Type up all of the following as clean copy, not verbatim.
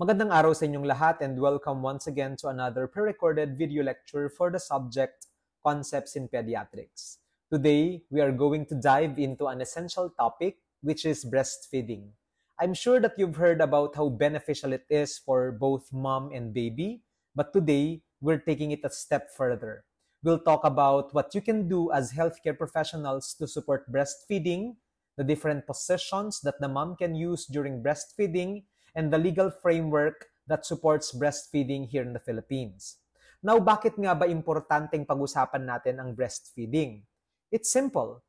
Magandang araw sa inyong lahat and welcome once again to another pre-recorded video lecture for the subject Concepts in Pediatrics. Today, we are going to dive into an essential topic, which is breastfeeding. I'm sure that you've heard about how beneficial it is for both mom and baby, but today, we're taking it a step further. We'll talk about what you can do as healthcare professionals to support breastfeeding, the different positions that the mom can use during breastfeeding, and the legal framework that supports breastfeeding here in the Philippines. Now, bakit nga ba importanteng pag-usapan natin ang breastfeeding? It's simple.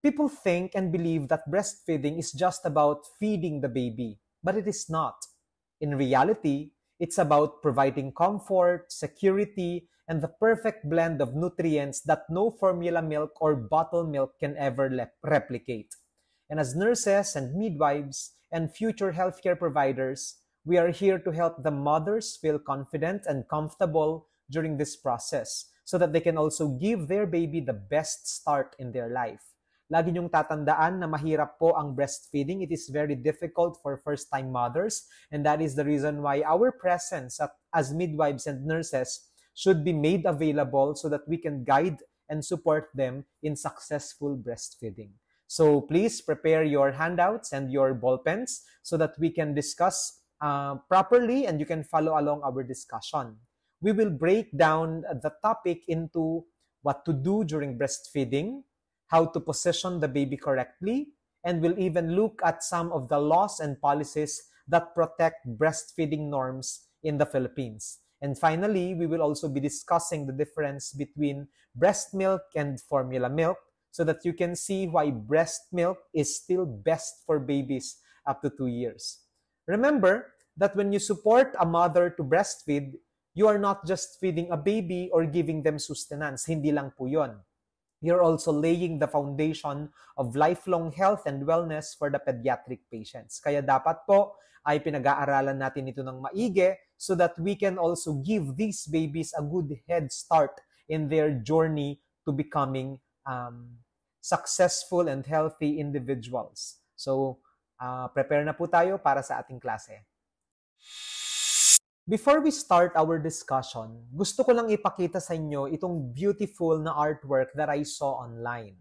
People think and believe that breastfeeding is just about feeding the baby, but it is not. In reality, it's about providing comfort, security, and the perfect blend of nutrients that no formula milk or bottle milk can ever replicate. And as nurses and midwives and future healthcare providers, we are here to help the mothers feel confident and comfortable during this process so that they can also give their baby the best start in their life. Lagi niyong tatandaan na mahirap po ang breastfeeding. It is very difficult for first-time mothers, and that is the reason why our presence as midwives and nurses should be made available so that we can guide and support them in successful breastfeeding. So please prepare your handouts and your ball pens so that we can discuss properly and you can follow along our discussion. We will break down the topic into what to do during breastfeeding, how to position the baby correctly, and we'll even look at some of the laws and policies that protect breastfeeding norms in the Philippines. And finally, we will also be discussing the difference between breast milk and formula milk, so that you can see why breast milk is still best for babies up to 2 years. Remember that when you support a mother to breastfeed, you are not just feeding a baby or giving them sustenance. Hindi lang po yun. You're also laying the foundation of lifelong health and wellness for the pediatric patients. Kaya dapat po ay pinag-aaralan natin ito ng maigi so that we can also give these babies a good head start in their journey to becoming successful and healthy individuals. So, prepare na po tayo para sa ating klase. Before we start our discussion, gusto ko lang ipakita sa inyo itong beautiful na artwork that I saw online.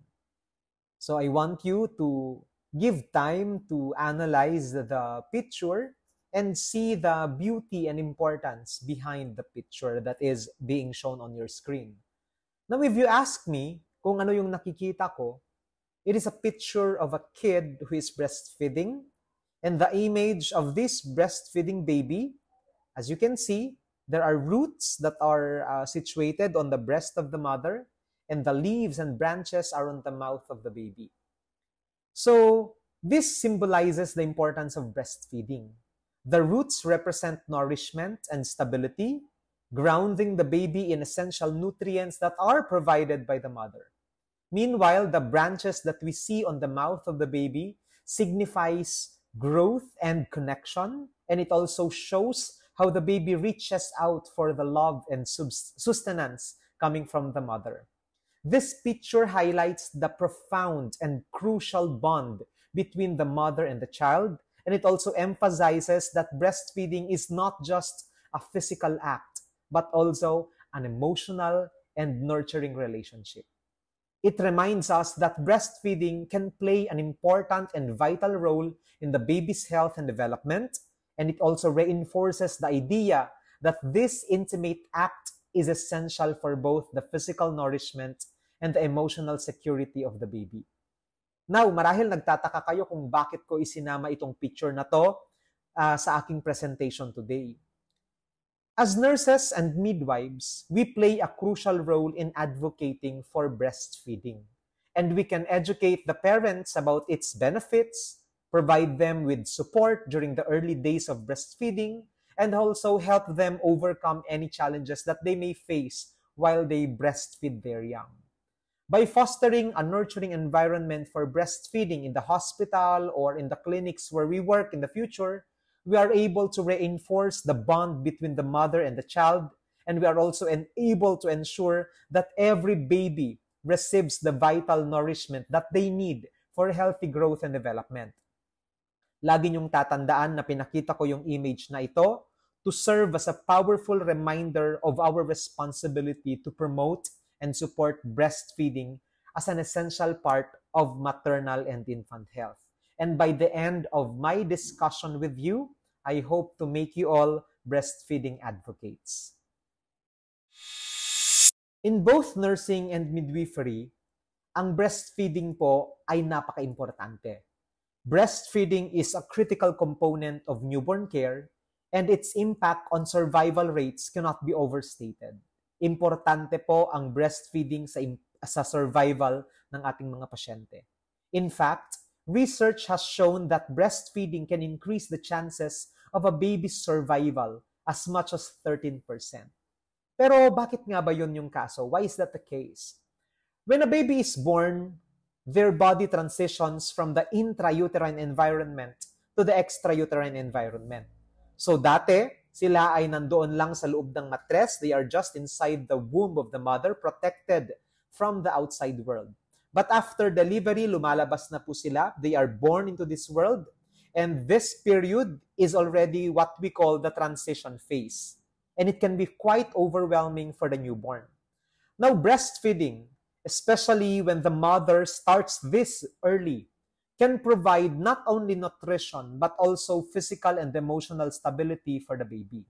So, I want you to give time to analyze the picture and see the beauty and importance behind the picture that is being shown on your screen. Now, if you ask me, kung ano yung nakikita ko, it is a picture of a kid who is breastfeeding, and the image of this breastfeeding baby, as you can see, there are roots that are situated on the breast of the mother, and the leaves and branches are on the mouth of the baby. So, this symbolizes the importance of breastfeeding. The roots represent nourishment and stability, grounding the baby in essential nutrients that are provided by the mother. Meanwhile, the branches that we see on the mouth of the baby signifies growth and connection, and it also shows how the baby reaches out for the love and sustenance coming from the mother. This picture highlights the profound and crucial bond between the mother and the child, and it also emphasizes that breastfeeding is not just a physical act, but also an emotional and nurturing relationship. It reminds us that breastfeeding can play an important and vital role in the baby's health and development, and it also reinforces the idea that this intimate act is essential for both the physical nourishment and the emotional security of the baby. Now, marahil nagtataka kayo kung bakit ko isinama itong picture na to sa aking presentation today. As nurses and midwives, we play a crucial role in advocating for breastfeeding. And we can educate the parents about its benefits, provide them with support during the early days of breastfeeding, and also help them overcome any challenges that they may face while they breastfeed their young. By fostering a nurturing environment for breastfeeding in the hospital or in the clinics where we work in the future, we are able to reinforce the bond between the mother and the child, and we are also able to ensure that every baby receives the vital nourishment that they need for healthy growth and development. Lagi niyong tatandaan na pinakita ko yung image na ito to serve as a powerful reminder of our responsibility to promote and support breastfeeding as an essential part of maternal and infant health. And by the end of my discussion with you, I hope to make you all breastfeeding advocates. In both nursing and midwifery, ang breastfeeding po ay napaka-importante. Breastfeeding is a critical component of newborn care and its impact on survival rates cannot be overstated. Importante po ang breastfeeding sa survival ng ating mga pasyente. In fact, research has shown that breastfeeding can increase the chances of a baby's survival as much as 13%. Pero bakit nga ba yun yung kaso? Why is that the case? When a baby is born, their body transitions from the intrauterine environment to the extrauterine environment. So dati, sila ay nandoon lang sa loob ng matres. They are just inside the womb of the mother, protected from the outside world. But after delivery, lumalabas na po sila. They are born into this world. And this period is already what we call the transition phase. And it can be quite overwhelming for the newborn. Now, breastfeeding, especially when the mother starts this early, can provide not only nutrition but also physical and emotional stability for the baby.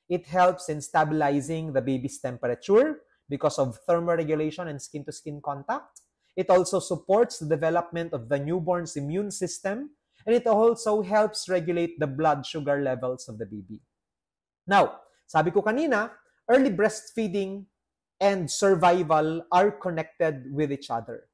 It helps in stabilizing the baby's temperature because of thermoregulation and skin-to-skin contact. It also supports the development of the newborn's immune system, and it also helps regulate the blood sugar levels of the baby. Now, sabi ko kanina, early breastfeeding and survival are connected with each other.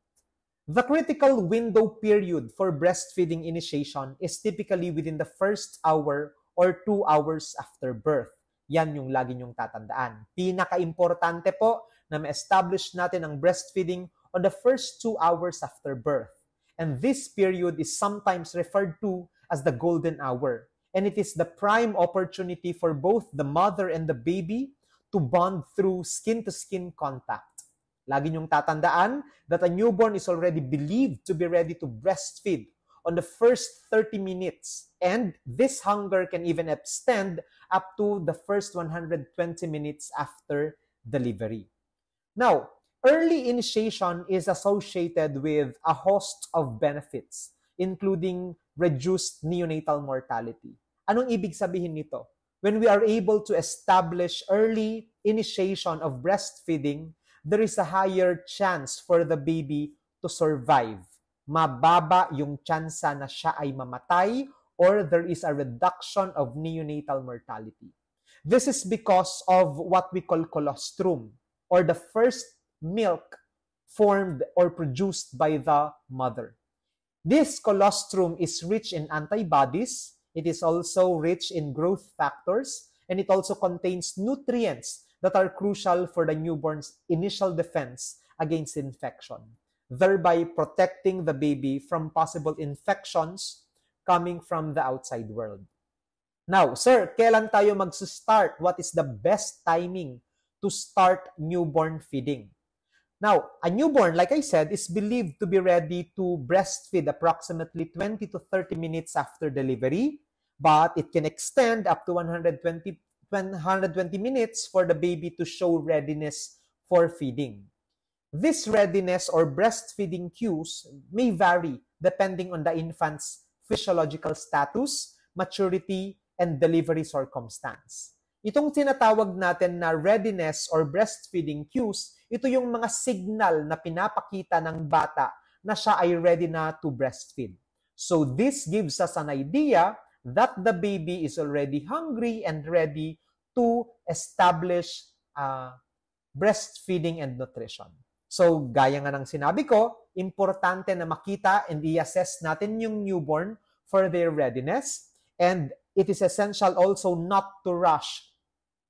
The critical window period for breastfeeding initiation is typically within the first hour or 2 hours after birth. Yan yung lagi nyong tatandaan. Pinaka-importante po na ma-establish natin ang breastfeeding on the first 2 hours after birth. And this period is sometimes referred to as the golden hour. And it is the prime opportunity for both the mother and the baby to bond through skin-to-skin contact. Lagi niyong tatandaan that a newborn is already believed to be ready to breastfeed on the first 30 minutes. And this hunger can even extend up to the first 120 minutes after delivery. Now, early initiation is associated with a host of benefits, including reduced neonatal mortality. Anong ibig sabihin nito? When we are able to establish early initiation of breastfeeding, there is a higher chance for the baby to survive. Mababa yung tsansa na siya ay mamatay or there is a reduction of neonatal mortality. This is because of what we call colostrum, or the first milk formed or produced by the mother. This colostrum is rich in antibodies. It is also rich in growth factors, and it also contains nutrients that are crucial for the newborn's initial defense against infection, thereby protecting the baby from possible infections coming from the outside world. Now, sir, kailan tayo mag-start? What is the best timing to start newborn feeding? Now, a newborn, like I said, is believed to be ready to breastfeed approximately 20 to 30 minutes after delivery, but it can extend up to 120 minutes for the baby to show readiness for feeding. This readiness or breastfeeding cues may vary depending on the infant's physiological status, maturity, and delivery circumstance. Itong tinatawag natin na readiness or breastfeeding cues, ito yung mga signal na pinapakita ng bata na siya ay ready na to breastfeed. So this gives us an idea that the baby is already hungry and ready to establish breastfeeding and nutrition. So gaya nga ng sinabi ko, importante na makita and i-assess natin yung newborn for their readiness, and it is essential also not to rush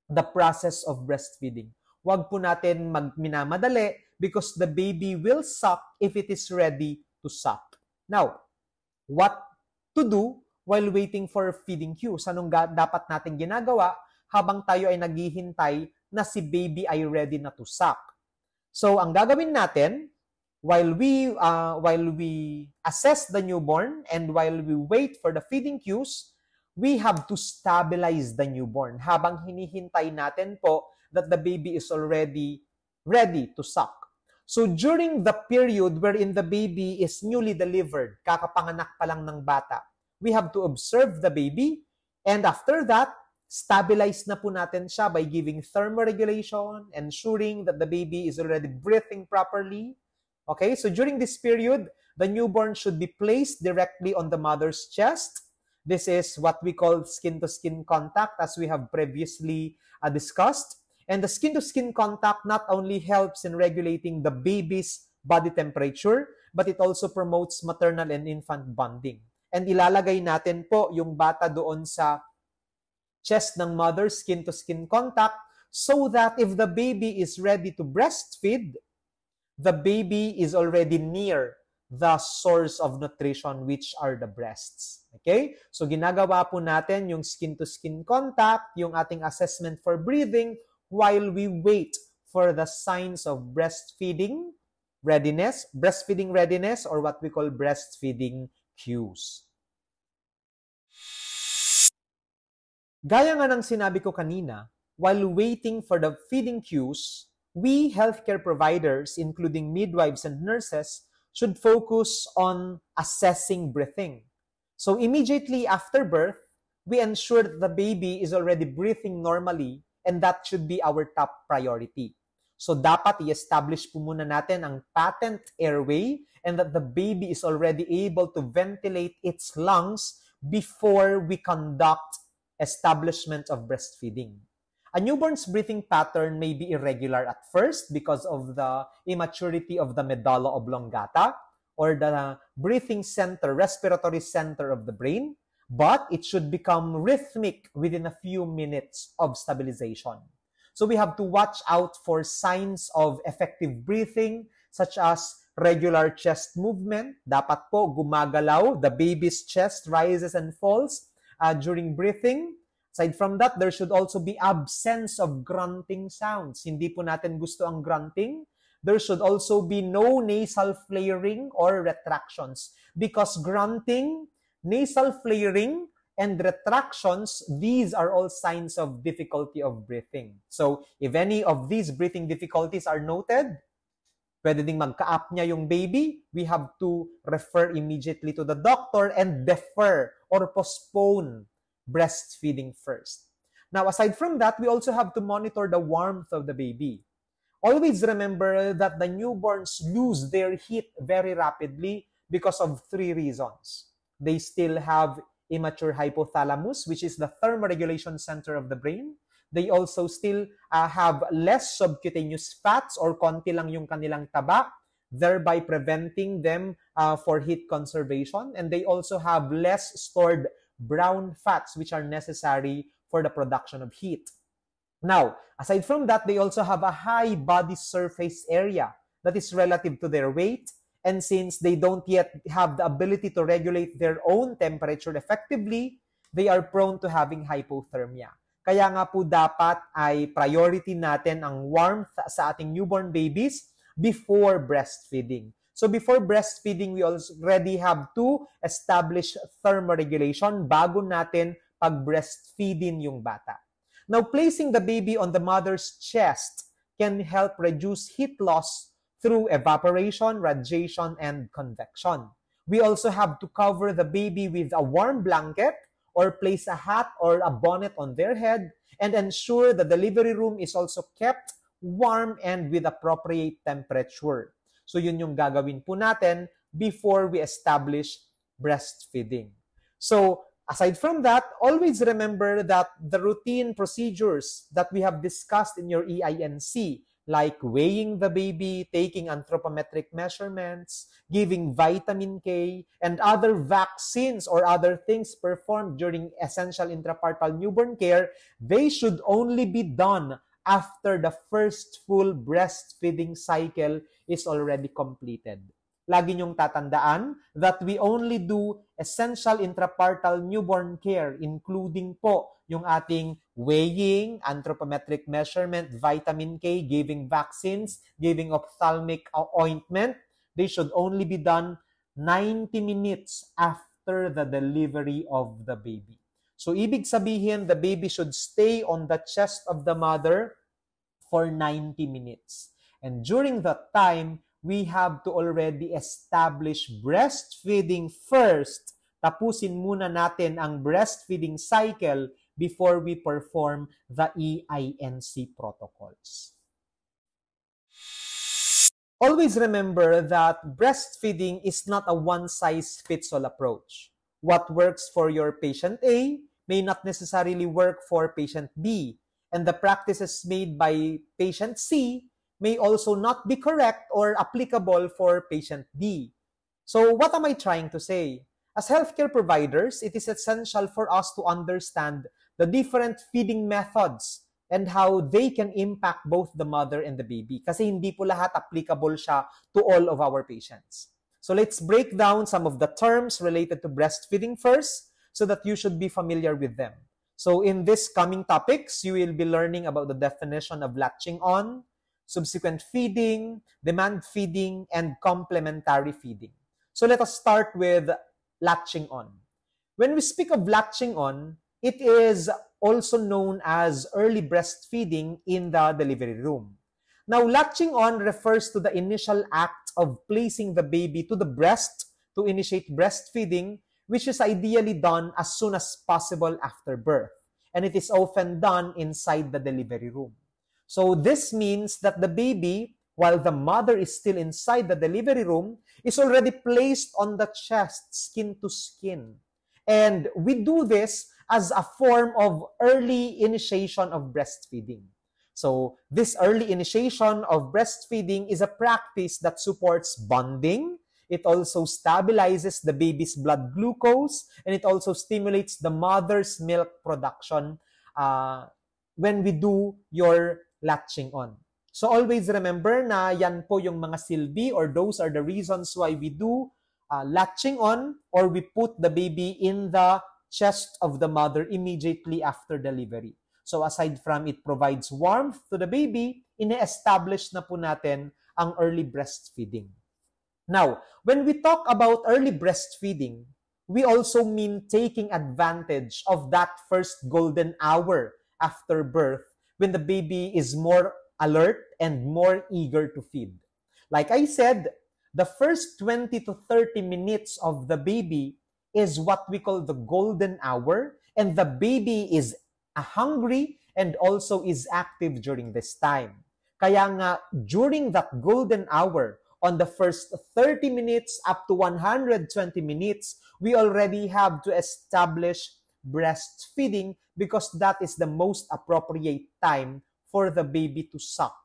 the process of breastfeeding. Huwag po natin minamadali because the baby will suck if it is ready to suck. Now, what to do while waiting for feeding cues? Anong dapat natin ginagawa habang tayo ay naghihintay na si baby ay ready na to suck? So, ang gagawin natin, while we assess the newborn and while we wait for the feeding cues, we have to stabilize the newborn habang hinihintay natin po that the baby is already ready to suck. So during the period wherein the baby is newly delivered, kakapanganak pa lang ng bata, we have to observe the baby, and after that, stabilize na po natin siya by giving thermoregulation, ensuring that the baby is already breathing properly. Okay, so during this period, the newborn should be placed directly on the mother's chest. This is what we call skin-to-skin contact, as we have previously discussed. And the skin-to-skin contact not only helps in regulating the baby's body temperature, but it also promotes maternal and infant bonding. And ilalagay natin po yung bata doon sa chest ng mother, skin-to-skin contact, so that if the baby is ready to breastfeed, the baby is already near the source of nutrition, which are the breasts. Okay? So ginagawa po natin yung skin-to-skin contact, yung ating assessment for breathing, while we wait for the signs of breastfeeding readiness, or what we call breastfeeding cues. Gaya nga ng sinabi ko kanina, while waiting for the feeding cues, we healthcare providers, including midwives and nurses, should focus on assessing breathing. So immediately after birth, we ensure that the baby is already breathing normally, and that should be our top priority. So dapat i-establish po muna natin ang patent airway and that the baby is already able to ventilate its lungs before we conduct establishment of breastfeeding. A newborn's breathing pattern may be irregular at first because of the immaturity of the medulla oblongata or the breathing center, respiratory center of the brain, but it should become rhythmic within a few minutes of stabilization. So we have to watch out for signs of effective breathing such as regular chest movement. Dapat po gumagalaw, the baby's chest rises and falls during breathing. Aside from that, there should also be absence of grunting sounds. Hindi po natin gusto ang grunting. There should also be no nasal flaring or retractions because grunting, nasal flaring, and retractions, these are all signs of difficulty of breathing. So, if any of these breathing difficulties are noted, pwede ding magka-apnea yung baby, we have to refer immediately to the doctor and defer or postpone breastfeeding first. Now, aside from that, we also have to monitor the warmth of the baby. Always remember that the newborns lose their heat very rapidly because of 3 reasons. They still have immature hypothalamus, which is the thermoregulation center of the brain. They also still have less subcutaneous fats or konti lang yung kanilang taba, thereby preventing them for heat conservation. And they also have less stored brown fats, which are necessary for the production of heat. Now, aside from that, they also have a high body surface area that is relative to their weight. And since they don't yet have the ability to regulate their own temperature effectively, they are prone to having hypothermia. Kaya nga po dapat ay priority natin ang warmth sa ating newborn babies before breastfeeding. So before breastfeeding, we already have to establish thermoregulation bago natin pag-breastfeeding yung bata. Now, placing the baby on the mother's chest can help reduce heat loss through evaporation, radiation, and convection. We also have to cover the baby with a warm blanket or place a hat or a bonnet on their head and ensure the delivery room is also kept warm and with appropriate temperature. So yun yung gagawin po natin before we establish breastfeeding. So aside from that, always remember that the routine procedures that we have discussed in your EINC, like weighing the baby, taking anthropometric measurements, giving vitamin K, and other vaccines or other things performed during essential intrapartal newborn care, they should only be done after the first full breastfeeding cycle is already completed. Lagi niyong tatandaan that we only do essential intrapartal newborn care, including po yung ating weighing, anthropometric measurement, vitamin K, giving vaccines, giving ophthalmic ointment. they should only be done 90 minutes after the delivery of the baby. So, ibig sabihin, the baby should stay on the chest of the mother for 90 minutes. And during that time, we have to already establish breastfeeding first. Tapusin muna natin ang breastfeeding cycle before we perform the EINC protocols. Always remember that breastfeeding is not a one-size-fits-all approach. What works for your patient A may not necessarily work for patient B, and the practices made by patient C may also not be correct or applicable for patient D. So what am I trying to say? As healthcare providers, it is essential for us to understand the different feeding methods and how they can impact both the mother and the baby. Kasi hindi po lahat applicable siya to all of our patients. So let's break down some of the terms related to breastfeeding first so that you should be familiar with them. So in this coming topics, you will be learning about the definition of latching on, subsequent feeding, demand feeding, and complementary feeding. So let us start with latching on. When we speak of latching on, it is also known as early breastfeeding in the delivery room. Now, latching on refers to the initial act of placing the baby to the breast to initiate breastfeeding, which is ideally done as soon as possible after birth. And it is often done inside the delivery room. So this means that the baby, while the mother is still inside the delivery room, is already placed on the chest, skin to skin. And we do this as a form of early initiation of breastfeeding. So this early initiation of breastfeeding is a practice that supports bonding. It also stabilizes the baby's blood glucose, and it also stimulates the mother's milk production when we do your latching on. So always remember na yan po yung mga silbi, or those are the reasons why we do latching on, or we put the baby in the chest of the mother immediately after delivery. So aside from it provides warmth to the baby, ine-establish na po natin ang early breastfeeding. Now, when we talk about early breastfeeding, we also mean taking advantage of that first golden hour after birth when the baby is more alert and more eager to feed. Like I said, the first 20 to 30 minutes of the baby is what we call the golden hour, and the baby is hungry and also is active during this time. Kaya nga, during that golden hour, on the first 30 minutes up to 120 minutes, we already have to establish breastfeeding because that is the most appropriate time for the baby to suck.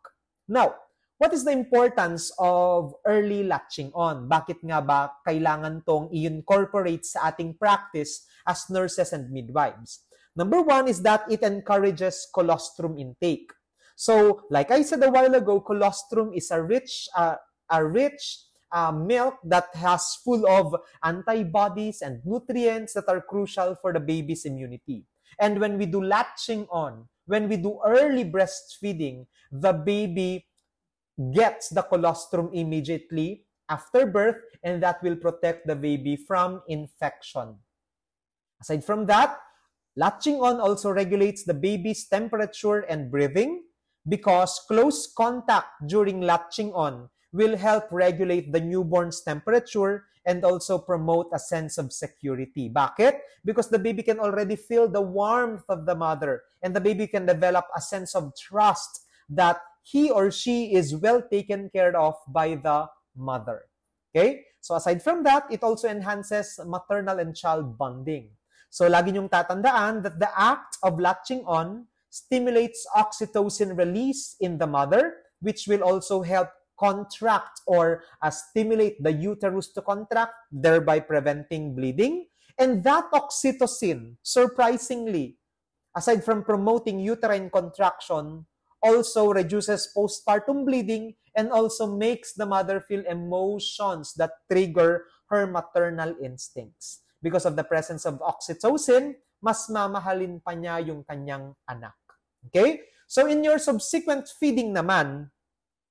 Now, what is the importance of early latching on? Bakit nga ba kailangan tong i-incorporate sa ating practice as nurses and midwives? Number one is that it encourages colostrum intake. So, like I said a while ago, colostrum is a rich milk that has full of antibodies and nutrients that are crucial for the baby's immunity. And when we do latching on, when we do early breastfeeding, the baby gets the colostrum immediately after birth, and that will protect the baby from infection. Aside from that, latching on also regulates the baby's temperature and breathing, because close contact during latching on will help regulate the newborn's temperature and also promote a sense of security. Bakit? Because the baby can already feel the warmth of the mother, and the baby can develop a sense of trust that he or she is well taken care of by the mother. Okay? So aside from that, it also enhances maternal and child bonding. So lagi niyong tatandaan that the act of latching on stimulates oxytocin release in the mother, which will also help contract or stimulate the uterus to contract, thereby preventing bleeding. And that oxytocin, surprisingly, aside from promoting uterine contraction, also reduces postpartum bleeding and also makes the mother feel emotions that trigger her maternal instincts. Because of the presence of oxytocin, mas mamahalin pa niya yung kanyang anak. Okay? So in your subsequent feeding naman,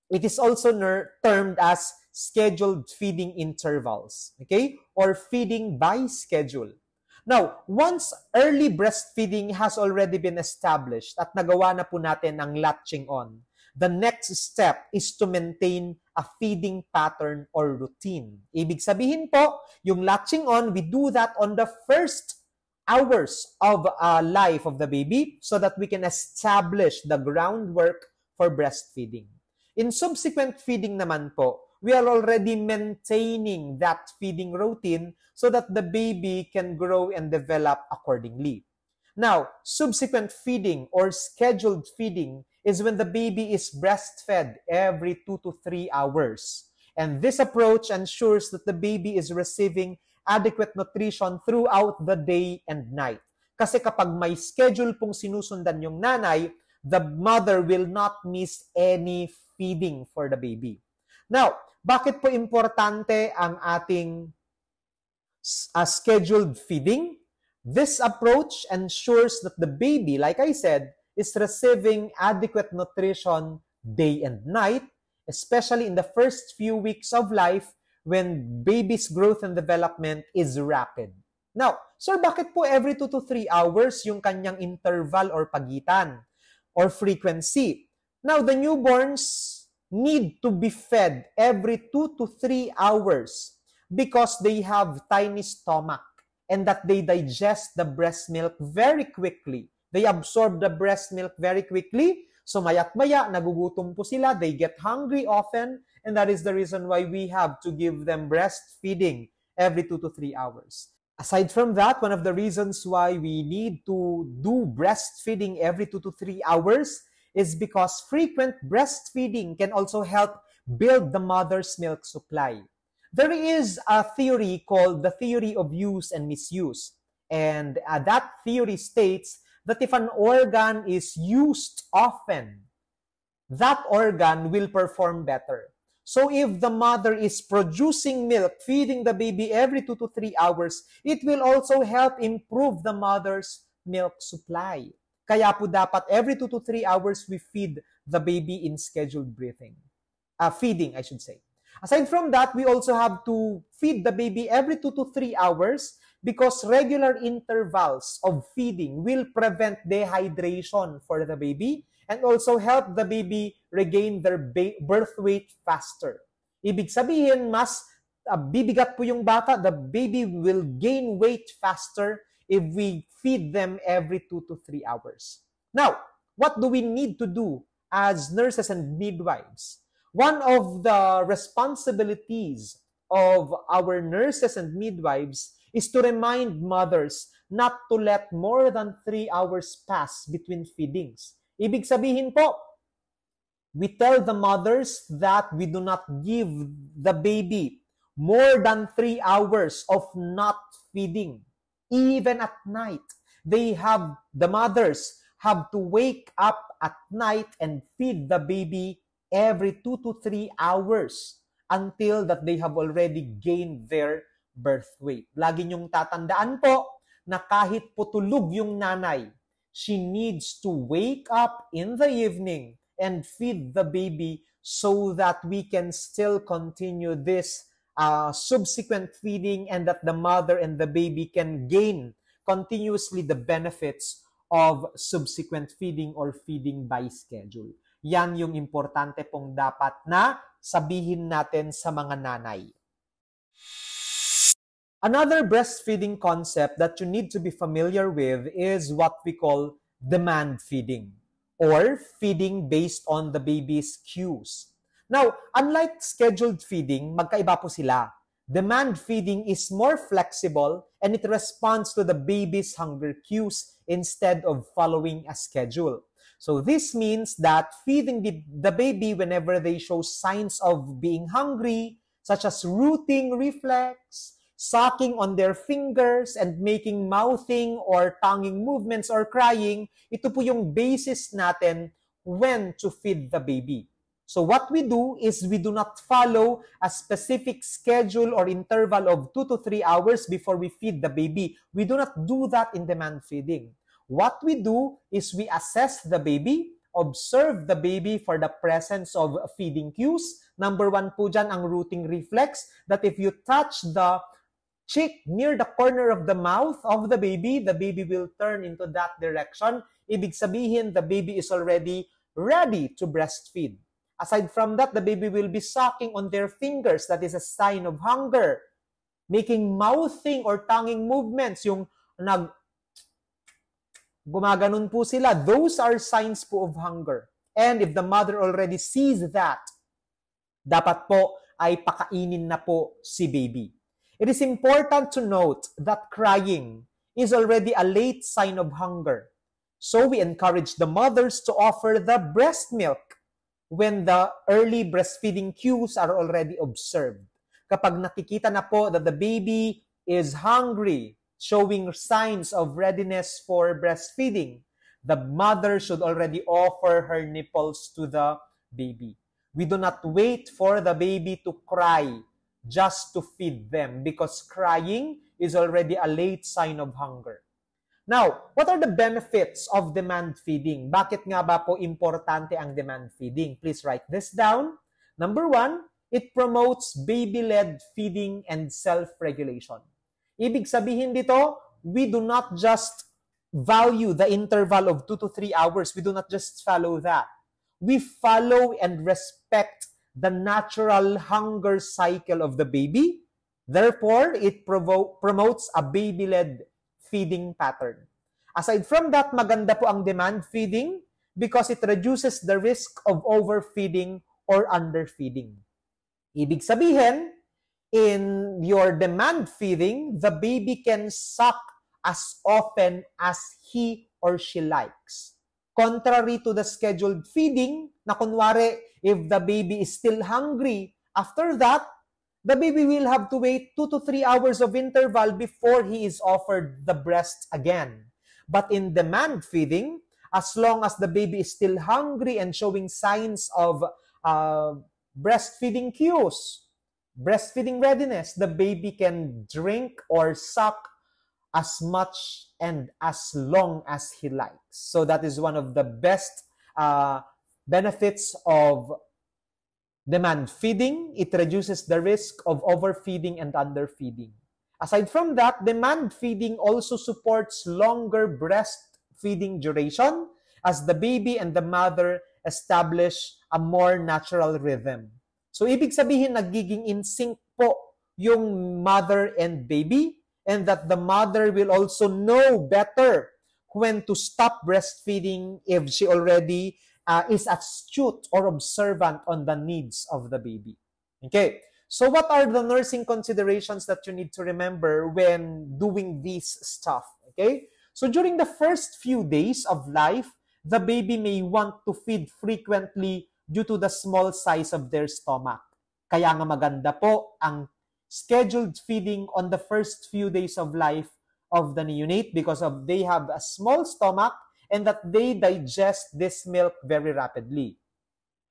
it is also termed as scheduled feeding intervals, okay? Or feeding by schedule. Now, once early breastfeeding has already been established at nagawa na po natin ang latching on, the next step is to maintain a feeding pattern or routine. Ibig sabihin po, yung latching on, we do that on the first hours of life of the baby so that we can establish the groundwork for breastfeeding. In subsequent feeding naman po, we are already maintaining that feeding routine so that the baby can grow and develop accordingly. Now, subsequent feeding or scheduled feeding is when the baby is breastfed every 2 to 3 hours. And this approach ensures that the baby is receiving adequate nutrition throughout the day and night. Kasi kapag may schedule pong sinusundan yung nanay, the mother will not miss any feeding for the baby. Now, bakit po importante ang ating scheduled feeding? This approach ensures that the baby, like I said, is receiving adequate nutrition day and night, especially in the first few weeks of life when baby's growth and development is rapid. Now, sir, bakit po every 2 to 3 hours yung kanyang interval or pagitan or frequency? Now, the newborns need to be fed every 2 to 3 hours because they have tiny stomach and that they digest the breast milk very quickly. They absorb the breast milk very quickly. So mayat-maya, nagugutom po sila. They get hungry often. And that is the reason why we have to give them breastfeeding every 2 to 3 hours. Aside from that, one of the reasons why we need to do breastfeeding every 2 to 3 hours is because frequent breastfeeding can also help build the mother's milk supply. There is a theory called the theory of use and misuse. And that theory states that if an organ is used often, that organ will perform better. So if the mother is producing milk, feeding the baby every 2 to 3 hours, it will also help improve the mother's milk supply. Kaya po dapat every 2 to 3 hours we feed the baby in scheduled feeding, I should say. Aside from that, we also have to feed the baby every 2 to 3 hours because regular intervals of feeding will prevent dehydration for the baby and also help the baby regain their birth weight faster. Ibig sabihin, mas bibigat po yung bata, the baby will gain weight faster if we feed them every 2 to 3 hours. Now, what do we need to do as nurses and midwives? One of the responsibilities of our nurses and midwives is to remind mothers not to let more than 3 hours pass between feedings. Ibig sabihin po, we tell the mothers that we do not give the baby more than 3 hours of not feeding. Even at night, the mothers have to wake up at night and feed the baby every 2 to 3 hours until that they have already gained their birth weight. Lagi niyong tatandaan po na kahit po tulog yung nanay, she needs to wake up in the evening and feed the baby so that we can still continue this subsequent feeding and that the mother and the baby can gain continuously the benefits of subsequent feeding or feeding by schedule. Yan yung importante pong dapat na sabihin natin sa mga nanay. Another breastfeeding concept that you need to be familiar with is what we call demand feeding or feeding based on the baby's cues. Now, unlike scheduled feeding, magkaiba po sila. Demand feeding is more flexible and it responds to the baby's hunger cues instead of following a schedule. So this means that feeding the baby whenever they show signs of being hungry, such as rooting reflex, sucking on their fingers, and making mouthing or tonguing movements or crying, ito po yung basis natin when to feed the baby. So what we do is we do not follow a specific schedule or interval of 2 to 3 hours before we feed the baby. We do not do that in demand feeding. What we do is we assess the baby, observe the baby for the presence of feeding cues, Number 1 po dyan ang rooting reflex, that if you touch the cheek near the corner of the mouth of the baby will turn into that direction. Ibig sabihin, the baby is already ready to breastfeed. Aside from that, the baby will be sucking on their fingers. That is a sign of hunger. Making mouthing or tonguing movements, yung gumaganon po sila. Those are signs po of hunger. And if the mother already sees that, dapat po ay pakainin na po si baby. It is important to note that crying is already a late sign of hunger. So we encourage the mothers to offer the breast milk when the early breastfeeding cues are already observed. Kapag nakikita na po that the baby is hungry, showing signs of readiness for breastfeeding, the mother should already offer her nipples to the baby. We do not wait for the baby to cry just to feed them, because crying is already a late sign of hunger. Now, what are the benefits of demand feeding? Bakit nga ba po importante ang demand feeding? Please write this down. Number 1, it promotes baby-led feeding and self-regulation. Ibig sabihin dito, we do not just value the interval of 2 to 3 hours. We do not just follow that. We follow and respect the natural hunger cycle of the baby. Therefore, it promotes a baby-led feeding pattern. Aside from that, maganda po ang demand feeding because it reduces the risk of overfeeding or underfeeding. Ibig sabihin, in your demand feeding, the baby can suck as often as he or she likes. Contrary to the scheduled feeding, na kunwari, if the baby is still hungry, after that, the baby will have to wait 2 to 3 hours of interval before he is offered the breast again. But in demand feeding, as long as the baby is still hungry and showing signs of breastfeeding cues, breastfeeding readiness, the baby can drink or suck as much and as long as he likes. So that is one of the best benefits of demand feeding. It reduces the risk of overfeeding and underfeeding. Aside from that, demand feeding also supports longer breastfeeding duration as the baby and the mother establish a more natural rhythm. So, ibig sabihin, nagiging in sync po yung mother and baby, and that the mother will also know better when to stop breastfeeding if she already is astute or observant on the needs of the baby. Okay, so what are the nursing considerations that you need to remember when doing this stuff? Okay, so during the first few days of life, the baby may want to feed frequently due to the small size of their stomach. Kaya nga maganda po ang scheduled feeding on the first few days of life of the neonate because they have a small stomach and that they digest this milk very rapidly.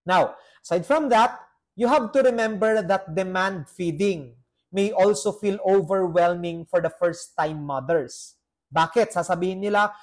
Now, aside from that, you have to remember that demand feeding may also feel overwhelming for the first-time mothers. Bakit? Sasabihin nila,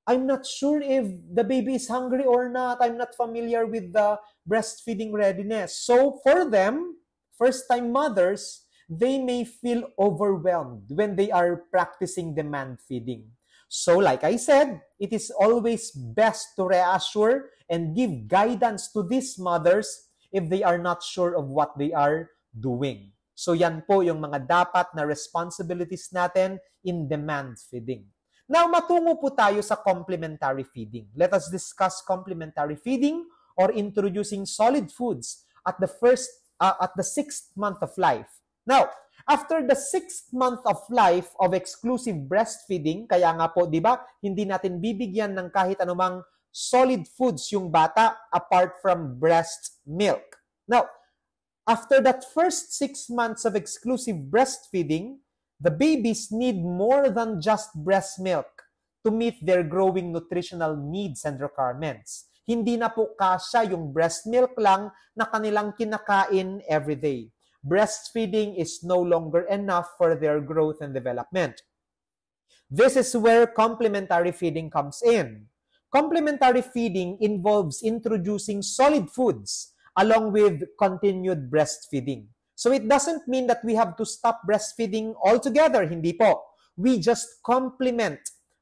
I'm not sure if the baby is hungry or not. I'm not familiar with the breastfeeding readiness. So for them, first-time mothers, they may feel overwhelmed when they are practicing demand feeding. So like I said, it is always best to reassure and give guidance to these mothers if they are not sure of what they are doing. So yan po yung mga dapat na responsibilities natin in demand feeding. Now, matungo po tayo sa complementary feeding. Let us discuss complementary feeding or introducing solid foods at the 6th month of life. Now, after the 6th month of life of exclusive breastfeeding, kaya nga po, di ba, hindi natin bibigyan ng kahit anumang solid foods yung bata apart from breast milk. Now, after that first 6 months of exclusive breastfeeding, the babies need more than just breast milk to meet their growing nutritional needs and requirements. Hindi na po kasya yung breast milk lang na kanilang kinakain every day. Breastfeeding is no longer enough for their growth and development. This is where complementary feeding comes in. Complementary feeding involves introducing solid foods along with continued breastfeeding. So it doesn't mean that we have to stop breastfeeding altogether, hindi po. We just complement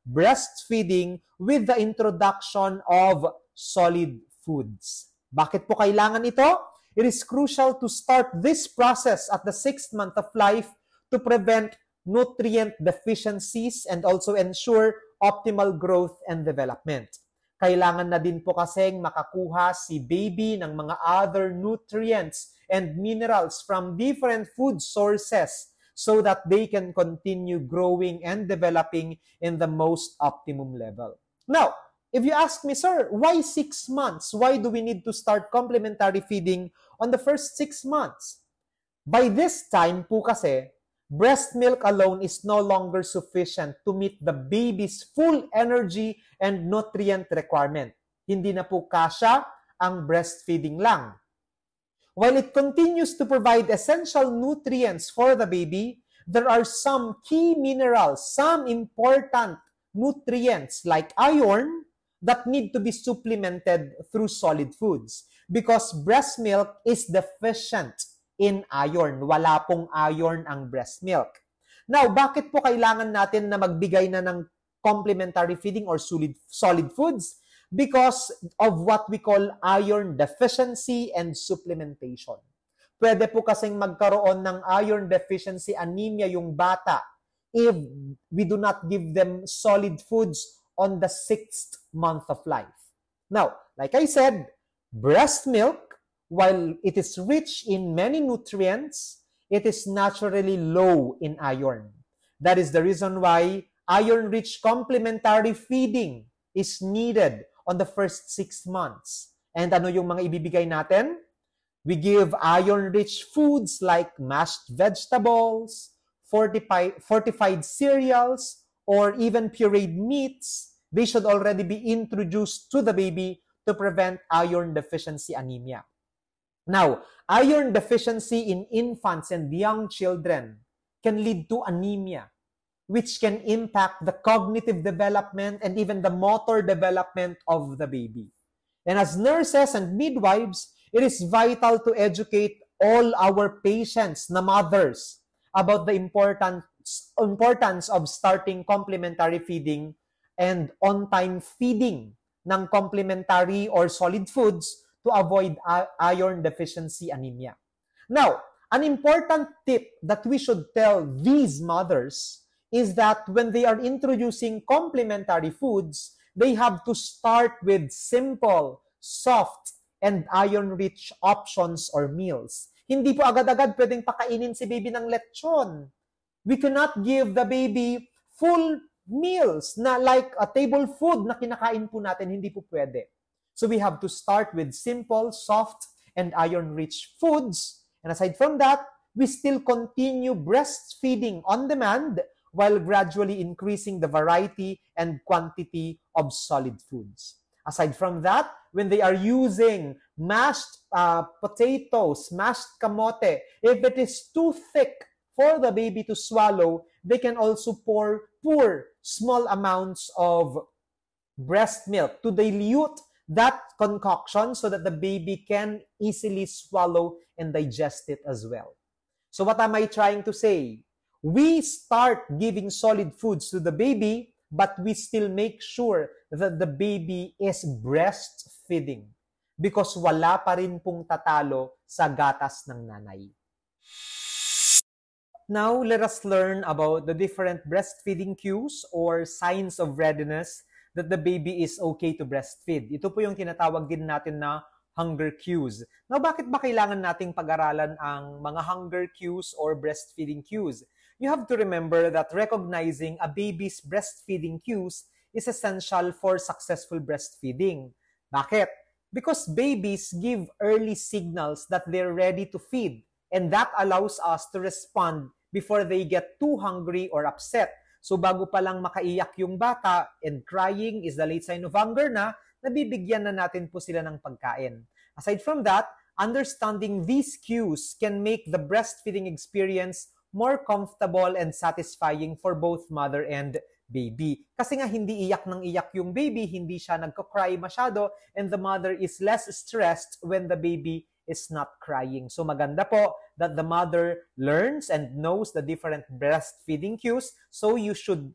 breastfeeding with the introduction of solid foods. Bakit po kailangan ito? It is crucial to start this process at the 6th month of life to prevent nutrient deficiencies and also ensure optimal growth and development. Kailangan na din po kasing makakuha si baby ng mga other nutrients and minerals from different food sources so that they can continue growing and developing in the most optimum level. Now, if you ask me, sir, why 6 months? Why do we need to start complementary feeding on the first 6 months? By this time po kasi, breast milk alone is no longer sufficient to meet the baby's full energy and nutrient requirement. Hindi na po kasya ang breastfeeding lang. While it continues to provide essential nutrients for the baby, there are some key minerals, some important nutrients like iron that need to be supplemented through solid foods because breast milk is deficient in iron. Wala pong iron ang breast milk. Now, bakit po kailangan natin na magbigay na ng complementary feeding or solid foods? Because of what we call iron deficiency and supplementation. Pwede po kasing magkaroon ng iron deficiency anemia yung bata if we do not give them solid foods on the 6th month of life. Now, like I said, breast milk, while it is rich in many nutrients, it is naturally low in iron. That is the reason why iron-rich complementary feeding is needed on the first 6 months. And ano yung mga ibibigay natin? We give iron-rich foods like mashed vegetables, fortified cereals, or even pureed meats. They should already be introduced to the baby to prevent iron deficiency anemia. Now, iron deficiency in infants and young children can lead to anemia, which can impact the cognitive development and even the motor development of the baby. And as nurses and midwives, it is vital to educate all our patients na mothers about the importance of starting complementary feeding and on-time feeding ng complementary or solid foods to avoid iron deficiency anemia. Now, an important tip that we should tell these mothers is that when they are introducing complementary foods, they have to start with simple, soft, and iron-rich options or meals. Hindi po agad-agad pwedeng pakainin si baby ng lechon. We cannot give the baby full meals na like a table food na kinakain po natin. Hindi po pwede. So we have to start with simple, soft, and iron-rich foods. And aside from that, we still continue breastfeeding on demand while gradually increasing the variety and quantity of solid foods. Aside from that, when they are using mashed potatoes, mashed kamote, if it is too thick for the baby to swallow, they can also pour small amounts of breast milk to dilute that concoction so that the baby can easily swallow and digest it as well. So what am I trying to say? We start giving solid foods to the baby, but we still make sure that the baby is breastfeeding because wala pa rin pong tatalo sa gatas ng nanay. Now, let us learn about the different breastfeeding cues or signs of readiness that the baby is okay to breastfeed. Ito po yung tinatawag din natin na hunger cues. Now, bakit ba kailangan nating pag-aralan ang mga hunger cues or breastfeeding cues? You have to remember that recognizing a baby's breastfeeding cues is essential for successful breastfeeding. Bakit? Because babies give early signals that they're ready to feed, and that allows us to respond before they get too hungry or upset. So bago pa lang makaiyak yung bata and crying is the late sign of hunger na, nabibigyan na natin po sila ng pagkain. Aside from that, understanding these cues can make the breastfeeding experience more comfortable and satisfying for both mother and baby. Kasi nga hindi iyak ng iyak yung baby, hindi siya nagko-cry masyado, and the mother is less stressed when the baby is not crying. So maganda po that the mother learns and knows the different breastfeeding cues. So you should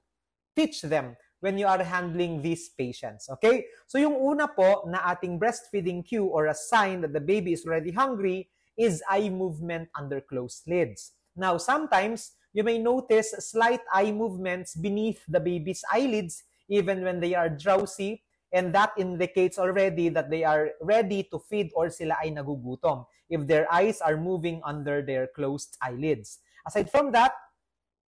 teach them when you are handling these patients. Okay? So yung una po na ating breastfeeding cue or a sign that the baby is already hungry is eye movement under closed lids. Now, sometimes you may notice slight eye movements beneath the baby's eyelids even when they are drowsy, and that indicates already that they are ready to feed or sila ay nagugutom if their eyes are moving under their closed eyelids. Aside from that,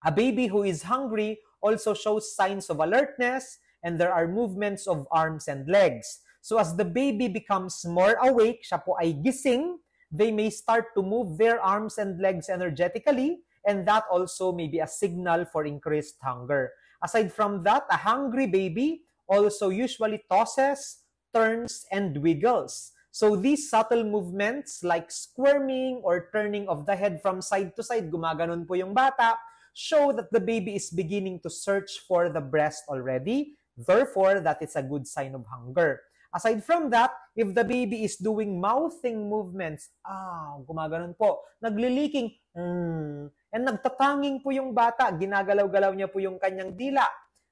a baby who is hungry also shows signs of alertness, and there are movements of arms and legs. So as the baby becomes more awake, siya po ay gising, they may start to move their arms and legs energetically, and that also may be a signal for increased hunger. Aside from that, a hungry baby also usually tosses, turns, and wiggles. So these subtle movements like squirming or turning of the head from side to side, gumaganon po yung bata, show that the baby is beginning to search for the breast already. Therefore, that is a good sign of hunger. Aside from that, if the baby is doing mouthing movements, gumaganon po, nagliliking, and nagtatanging po yung bata, ginagalaw-galaw niya po yung kanyang dila,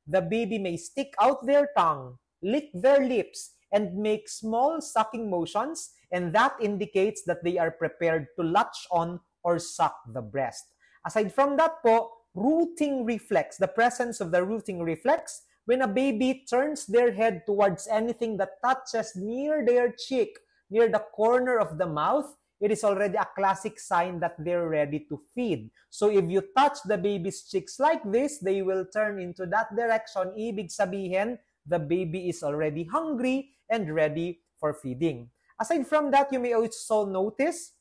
the baby may stick out their tongue, lick their lips, and make small sucking motions, and that indicates that they are prepared to latch on or suck the breast. Aside from that po, rooting reflex, the presence of the rooting reflex, when a baby turns their head towards anything that touches near their cheek, near the corner of the mouth, it is already a classic sign that they're ready to feed. So if you touch the baby's cheeks like this, they will turn into that direction. Ibig sabihin, the baby is already hungry and ready for feeding. Aside from that, you may also notice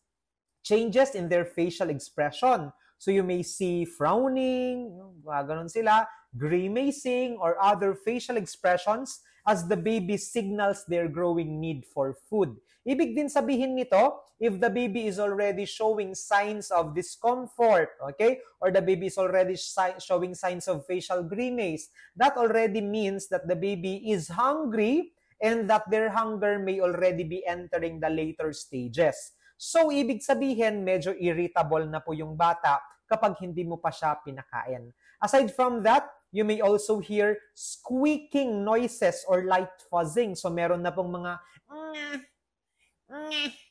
changes in their facial expression. So you may see frowning, ganon sila, grimacing, or other facial expressions as the baby signals their growing need for food. Ibig din sabihin nito, if the baby is already showing signs of discomfort, okay, or the baby is already showing signs of facial grimace, that already means that the baby is hungry and that their hunger may already be entering the later stages. So, ibig sabihin, medyo irritable na po yung bata kapag hindi mo pa siya pinakain. Aside from that, you may also hear squeaking noises or light fuzzing. So, meron na pong mga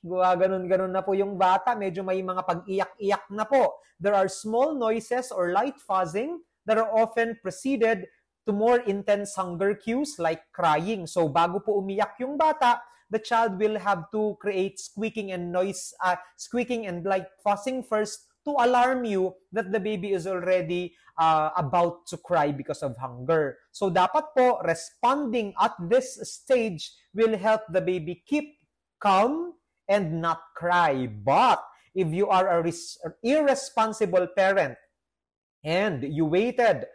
ganon-ganon na po yung bata. Medyo may mga pag-iyak-iyak na po. There are small noises or light fuzzing that are often preceded to more intense hunger cues like crying. So, bago po umiyak yung bata, the child will have to create squeaking and light fuzzing first to alarm you that the baby is already about to cry because of hunger. So dapat po, responding at this stage will help the baby keep calm and not cry. But if you are an irresponsible parent and you waited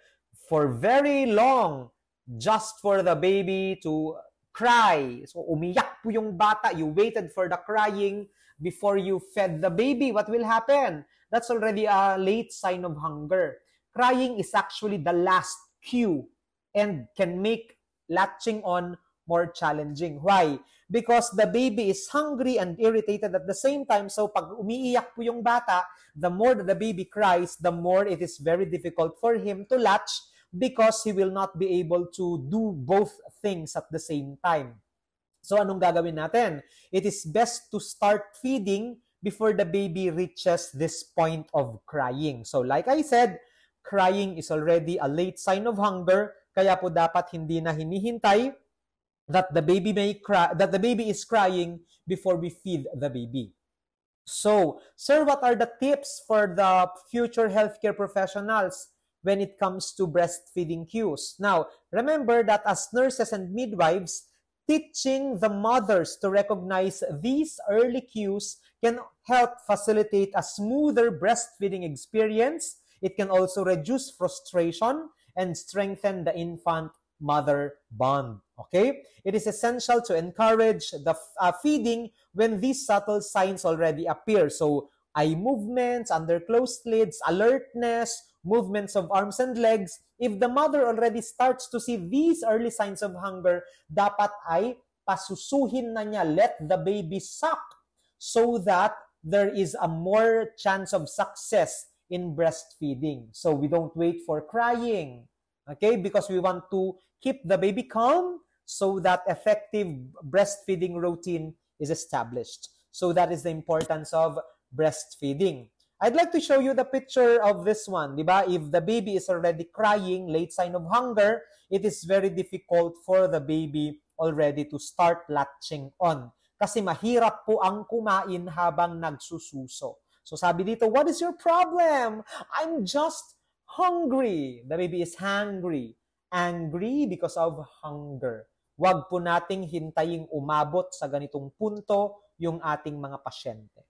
for very long just for the baby to cry, so umiyak po yung bata, you waited for the crying before you fed the baby, what will happen? That's already a late sign of hunger. Crying is actually the last cue and can make latching on more challenging. Why? Because the baby is hungry and irritated at the same time. So pag umiiyak po yung bata, the more that the baby cries, the more it is very difficult for him to latch because he will not be able to do both things at the same time. So anong gagawin natin? It is best to start feeding before the baby reaches this point of crying. So like I said, crying is already a late sign of hunger, kaya po dapat hindi na hinihintay that the baby is crying before we feed the baby. So, sir, what are the tips for the future healthcare professionals when it comes to breastfeeding cues? Now, remember that as nurses and midwives, teaching the mothers to recognize these early cues can help facilitate a smoother breastfeeding experience. It can also reduce frustration and strengthen the infant-mother bond. Okay? It is essential to encourage the feeding when these subtle signs already appear. So, eye movements, under closed lids, alertness, movements of arms and legs. If the mother already starts to see these early signs of hunger, dapat ay pasusuhin na niya, let the baby suck. so that there is a more chance of success in breastfeeding. So we don't wait for crying, okay? Because we want to keep the baby calm so that effective breastfeeding routine is established. So that is the importance of breastfeeding. I'd like to show you the picture of this one, diba? If the baby is already crying, late sign of hunger, it is very difficult for the baby already to start latching on. Kasi mahirap po ang kumain habang nagsususo. So sabi dito, what is your problem? I'm just hungry. The baby is hungry. Angry because of hunger. Huwag po nating hintaying umabot sa ganitong punto yung ating mga pasyente.